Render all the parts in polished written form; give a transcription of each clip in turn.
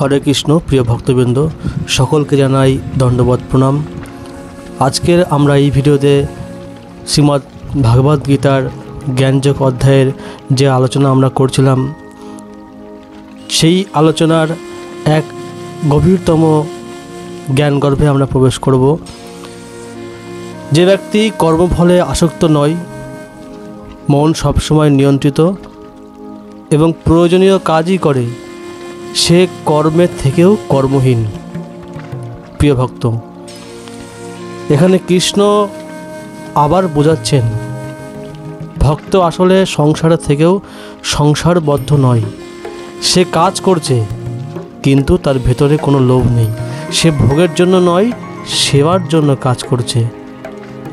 হরে কৃষ্ণ। প্রিয় ভক্তবৃন্দ, সকলকে জানাই দণ্ডবত প্রণাম। আজকের আমরা এই ভিডিওতে শ্রীমদ্ ভাগবত গীতার জ্ঞানযোগ অধ্যায়ের যে আলোচনা আমরা করছিলাম, সেই আলোচনার এক গভীরতম জ্ঞানগর্ভে আমরা প্রবেশ করব। যে ব্যক্তি কর্মফলে আসক্ত নয়, মন সবসময় নিয়ন্ত্রিত এবং প্রয়োজনীয় কাজই করে, সে কর্মের থেকেও কর্মহীন। প্রিয় ভক্ত, এখানে কৃষ্ণ আবার বোঝাচ্ছেন, ভক্ত আসলে সংসারের থেকেও সংসারবদ্ধ নয়। সে কাজ করছে, কিন্তু তার ভেতরে কোনো লোভ নেই। সে ভোগের জন্য নয়, সেবার জন্য কাজ করছে।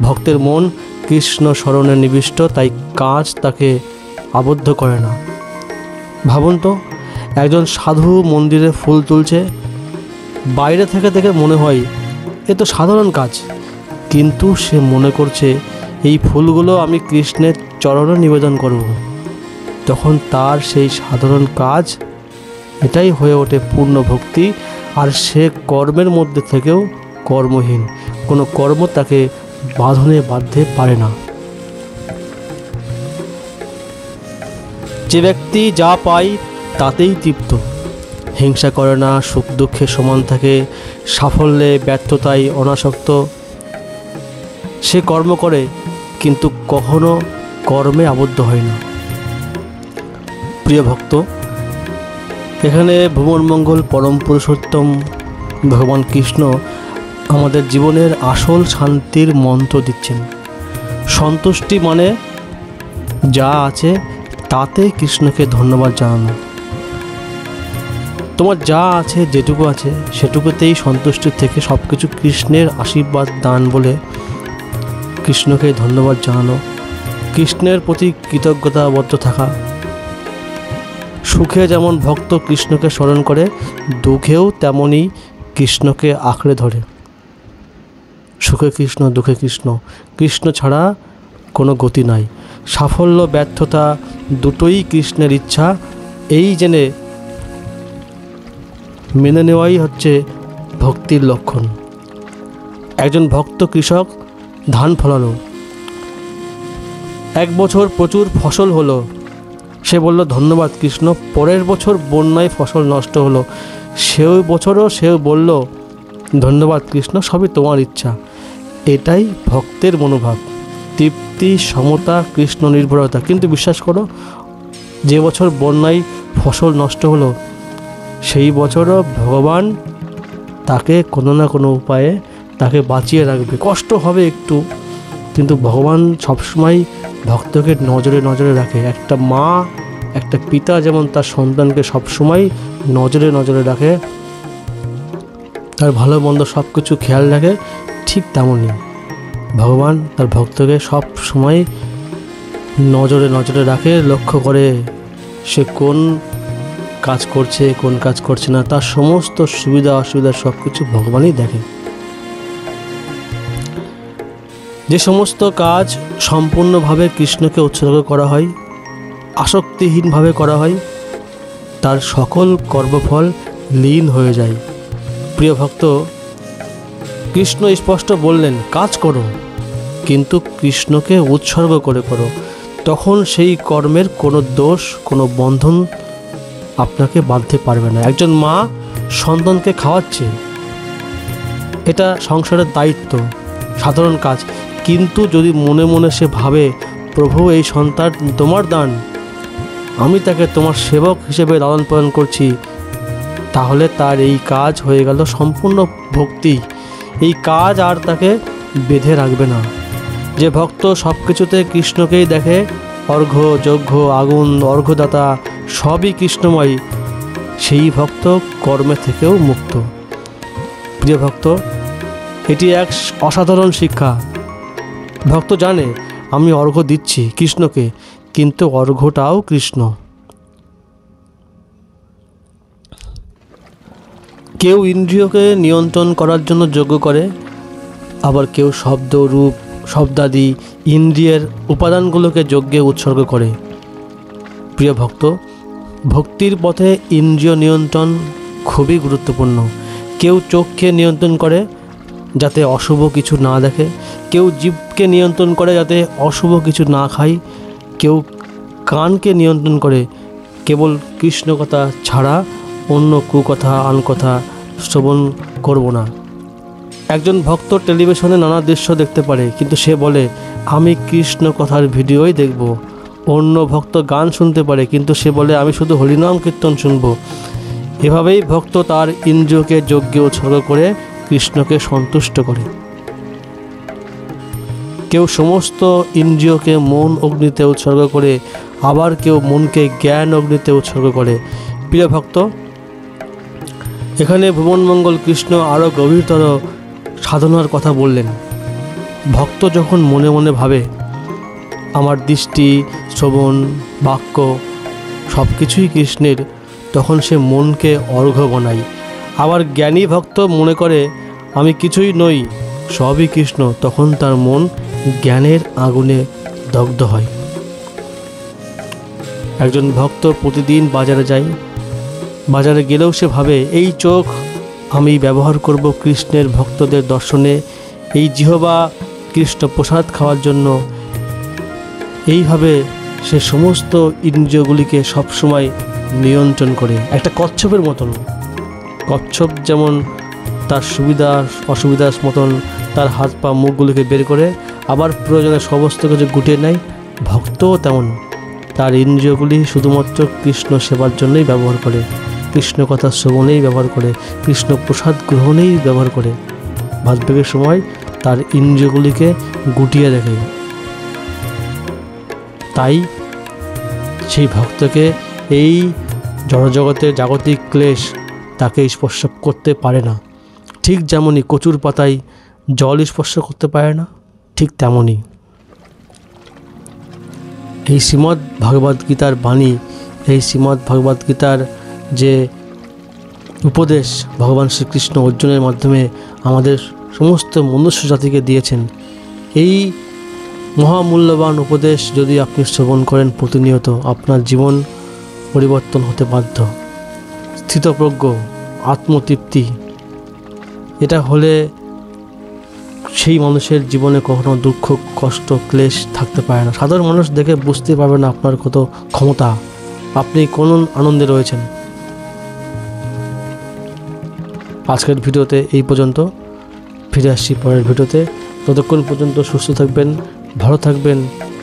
ভক্তের মন কৃষ্ণ স্মরণে নিবিষ্ট, তাই কাজ তাকে আবদ্ধ করে না। ভাবুন তো, একজন সাধু মন্দিরে ফুল তুলছে, বাইরে থেকে দেখে মনে হয় এ তো সাধারণ কাজ, কিন্তু সে মনে করছে এই ফুলগুলো আমি কৃষ্ণের চরণে নিবেদন করব। তখন তার সেই সাধারণ কাজ এটাই হয়ে ওঠে পূর্ণ ভক্তি, আর সে কর্মের মধ্যে থেকেও কর্মহীন। কোনো কর্ম তাকে বাঁধনে বাঁধতে পারে না। যে ব্যক্তি যা পায় তাতেই তৃপ্ত, হিংসা করে না, সুখ দুঃখে সমান থাকে, সাফল্যে ব্যর্থতায় অনাসক্ত, সে কর্ম করে কিন্তু কখনো কর্মে আবদ্ধ হয় না। প্রিয় ভক্ত, এখানে ভুবন মঙ্গল পরম পুরুষোত্তম ভগবান কৃষ্ণ আমাদের জীবনের আসল শান্তির মন্ত্র দিচ্ছেন। সন্তুষ্টি মানে যা আছে তাতে কৃষ্ণকে ধন্যবাদ জানানো। তোমার যা আছে, যেটুকু আছে সেটুকুতেই সন্তুষ্টি থেকে সব কিছু কৃষ্ণের আশীর্বাদ দান বলে কৃষ্ণকে ধন্যবাদ জানানো, কৃষ্ণের প্রতি কৃতজ্ঞতাবদ্ধ থাকা। সুখে যেমন ভক্ত কৃষ্ণকে স্মরণ করে, দুঃখেও তেমনই কৃষ্ণকে আঁকড়ে ধরে। সুখে কৃষ্ণ, দুঃখে কৃষ্ণ, কৃষ্ণ ছাড়া কোনো গতি নাই। সাফল্য ব্যর্থতা দুটোই কৃষ্ণের ইচ্ছা, এই জেনে মেনে নেওয়াই হচ্ছে ভক্তির লক্ষণ। একজন ভক্ত কৃষক ধান ফলালো, এক বছর প্রচুর ফসল হলো, সে বলল ধন্যবাদ কৃষ্ণ। পরের বছর বন্যায় ফসল নষ্ট হলো, সেও বলল ধন্যবাদ কৃষ্ণ, সবই তোমার ইচ্ছা। এটাই ভক্তের মনোভাব, তৃপ্তি, সমতা, কৃষ্ণ নির্ভরতা। কিন্তু বিশ্বাস করো, যে বছর বন্যায় ফসল নষ্ট হলো, সেই বছরও ভগবান তাকে কোনো না কোনো উপায়ে তাকে বাঁচিয়ে রাখবে। কষ্ট হবে একটু, কিন্তু ভগবান সবসময় ভক্তকে নজরে নজরে রাখে। একটা মা, একটা পিতা যেমন তার সন্তানকে সবসময় নজরে নজরে রাখে, তার ভালো মন্দ সব কিছু খেয়াল রাখে, ঠিক তেমনই ভগবান তার ভক্তকে সব সময় নজরে নজরে রাখে, লক্ষ্য করে সে কোন কাজ করছে, কোন কাজ করছে না, তার সমস্ত সুবিধা অসুবিধা সব কিছু ভগবানই দেখে। যে সমস্ত কাজ সম্পূর্ণভাবে কৃষ্ণকে উৎসর্গ করা হয়, আসক্তিহীনভাবে করা হয়, তার সকল কর্মফল লীন হয়ে যায়। প্রিয় ভক্ত, কৃষ্ণ স্পষ্ট বললেন কাজ করো, কিন্তু কৃষ্ণকে উৎসর্গ করে করো। তখন সেই কর্মের কোনো দোষ, কোনো বন্ধন আপনাকে বাঁধতে পারবে না। একজন মা সন্তানকে খাওয়াচ্ছে, এটা সংসারের দায়িত্ব, সাধারণ কাজ, কিন্তু যদি মনে মনে সে ভাবে প্রভু এই সন্তান তোমার দান, আমি তাকে তোমার সেবক হিসেবে লালন পালন করছি, তাহলে তার এই কাজ হয়ে গেল সম্পূর্ণ ভক্তি। এই কাজ আর তাকে বেঁধে রাখবে না। যে ভক্ত সব কিছুতে কৃষ্ণকেই দেখে, অর্ঘ্য, যজ্ঞ, আগুন, অর্ঘ্যদাতা সবই কৃষ্ণময়, সেই ভক্ত কর্মে থেকেও মুক্ত। প্রিয় ভক্ত, এটি এক অসাধারণ শিক্ষা। ভক্ত জানে আমি অর্ঘ্য দিচ্ছি কৃষ্ণকে, কিন্তু অর্ঘ্যটাও কৃষ্ণ। কেউ ইন্দ্রিয়কে নিয়ন্ত্রণ করার জন্য যজ্ঞ করে, আবার কেউ শব্দ, রূপ, শব্দাদি ইন্দ্রিয়ের উপাদানগুলোকে যজ্ঞে উৎসর্গ করে। প্রিয় ভক্ত, ভক্তির পথে ইন্দ্রিয় নিয়ন্ত্রণ খুবই গুরুত্বপূর্ণ। কেউ চোখকে নিয়ন্ত্রণ করে যাতে অশুভ কিছু না দেখে, কেউ জিভকে নিয়ন্ত্রণ করে যাতে অশুভ কিছু না খায়, কেউ কানকে নিয়ন্ত্রণ করে কেবল কৃষ্ণ কথা ছাড়া অন্য কুকথা আনকথা শ্রবণ করব না। একজন ভক্ত টেলিভিশনে নানা দৃশ্য দেখতে পারে, কিন্তু সে বলে আমি কৃষ্ণ কথার ভিডিওই দেখব। অন্য ভক্ত গান শুনতে পারে, কিন্তু সে বলে আমি শুধু হরিনাম কীর্তন শুনব। এভাবেই ভক্ত তার ইন্দ্রিয়কে যজ্ঞে উৎসর্গ করে কৃষ্ণকে সন্তুষ্ট করে। কেউ সমস্ত ইন্দ্রিয়কে মন অগ্নিতে উৎসর্গ করে, আবার কেউ মনকে জ্ঞান অগ্নিতে উৎসর্গ করে। প্রিয় ভক্ত, এখানে ভুবনমঙ্গল কৃষ্ণ আরও গভীরতর সাধনার কথা বললেন। ভক্ত যখন মনে মনে ভাবে আমার দৃষ্টি, শ্রবণ, বাক্য সব কিছুই কৃষ্ণের, তখন সে মনকে অর্ঘ্য বানায়। আবার জ্ঞানী ভক্ত মনে করে আমি কিছুই নই, সবই কৃষ্ণ, তখন তার মন জ্ঞানের আগুনে দগ্ধ হয়। একজন ভক্ত প্রতিদিন বাজারে যায়, বাজারে গেলেও সে ভাবে এই চোখ আমি ব্যবহার করব কৃষ্ণের ভক্তদের দর্শনে, এই জিহ্বা কৃষ্ণ প্রসাদ খাওয়ার জন্য। এইভাবে সে সমস্ত ইন্দ্রিয়গুলিকে সবসময় নিয়ন্ত্রণ করে, একটা কচ্ছপের মতন। কচ্ছপ যেমন তার সুবিধা অসুবিধার মতন তার হাত পা মুখগুলিকে বের করে আবার প্রয়োজনে সমস্ত কিছু গুটিয়ে নেয়, ভক্তও তেমন তার ইন্দ্রিয়গুলি শুধুমাত্র কৃষ্ণ সেবার জন্যই ব্যবহার করে, কৃষ্ণ কথা শ্রবণেই ব্যবহার করে, কৃষ্ণ প্রসাদ গ্রহণেই ব্যবহার করে। ভাতভোগের সময় তার ইন্দ্রিয়গুলিকে গুটিয়ে রাখে। তাই সেই ভক্তকে এই জড়জগতের জাগতিক ক্লেশ তাকে স্পর্শ করতে পারে না। ঠিক যেমনই কচুর পাতায় জল স্পর্শ করতে পারে না, ঠিক তেমনই এই শ্রীমদ্ ভগবদ্গীতার বাণী, এই শ্রীমদ্ ভগবদ্গীতার যে উপদেশ ভগবান শ্রীকৃষ্ণ অর্জুনের মাধ্যমে আমাদের সমস্ত মনুষ্য জাতিকে দিয়েছেন, এই মহামূল্যবান উপদেশ যদি আপনি শ্রবণ করেন প্রতিনিয়ত, আপনার জীবন পরিবর্তন হতে বাধ্য। স্থিতপ্রজ্ঞ, আত্মতৃপ্তি, এটা হলে সেই মানুষের জীবনে কখনো দুঃখ, কষ্ট, ক্লেশ থাকতে পারে না। সাধারণ মানুষ দেখে বুঝতে পারবে না আপনার কত ক্ষমতা, আপনি কোন আনন্দে রয়েছেন। আজকের ভিডিওতে এই পর্যন্ত, ফিরে আসছি পরের ভিডিওতে। ততক্ষণ পর্যন্ত সুস্থ থাকবেন, ভালো থাকবেন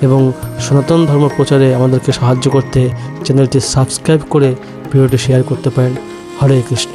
এবং সনাতন ধর্ম প্রচারে আমাদেরকে সাহায্য করতে চ্যানেলটি সাবস্ক্রাইব করে ভিডিওটি শেয়ার করতে পারেন। হরে কৃষ্ণ।